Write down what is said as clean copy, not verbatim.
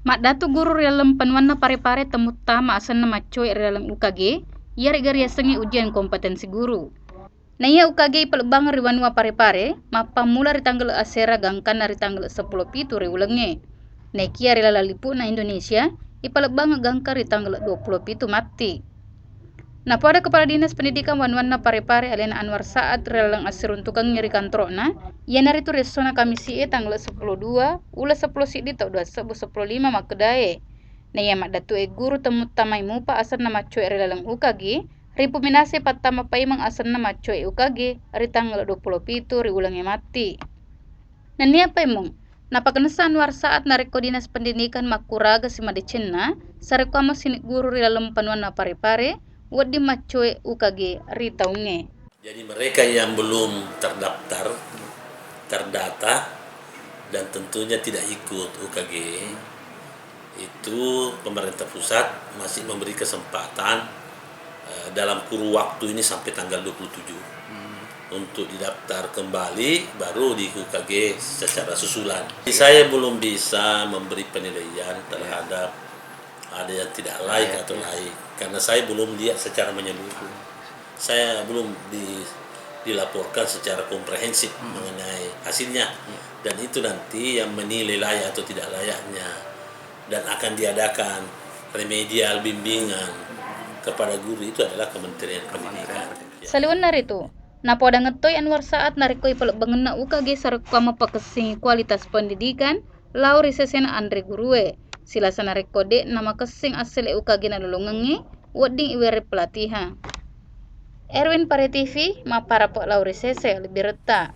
Mak datu guru dalam panuan na pare-pare temutama asan na macoy dalam UKG, ia regaria sengi ujian kompetensi guru. Na ia UKG palebang riwanua pare-pare, mapamula ritanggal asera gangkan na ritanggal 10 pitu riulange. Na kia rila lalipu na Indonesia, ipalebang gangka ritanggal 20 pitu mati. Na pada Kepala Dinas Pendidikan Wanwan na pare-pare Alena Anwar saat relang asir untuk ngiri kantor na, ia naritu resona Kamisi tanggal 10.2 ula 10 sidi tau 10.5 makedae. Na ia mak datu guru temu tamai mupa asal nama cuy relang UKG, ripu minase patama paimang asal nama cuy UKG, ri tanggal 20 pitu ri ulangi mati. Na nia paimong, napakenesa Anwar saat nareko Dinas Pendidikan makuraga si madecena, sarekama sinik guru relang panuan na pare-pare, wadi macoy UKG ritaunge. Jadi mereka yang belum terdaftar, terdata, dan tentunya tidak ikut UKG, itu pemerintah pusat masih memberi kesempatan dalam kurun waktu ini sampai tanggal 27 untuk didaftar kembali, baru di UKG secara susulan. Saya belum bisa memberi penilaian terhadap ada yang tidak laik atau laik, karena saya belum lihat secara menyeluruh. Saya belum dilaporkan secara komprehensif mengenai hasilnya, dan itu nanti yang menilai layak atau tidak layaknya, dan akan diadakan remedial bimbingan kepada guru itu adalah Kementerian Pendidikan. Saliwan naritu, napoda ngetoy Anwar saat narikoi pelak bangena UKG sarekama pakesing kualitas pendidikan, lau risesena Andre Gurue. Silasana rekode nama kesing asli UKG na lulungangi, wading iwere pelatihan. Erwin Pare TV, mapara po lau risese lebih retak.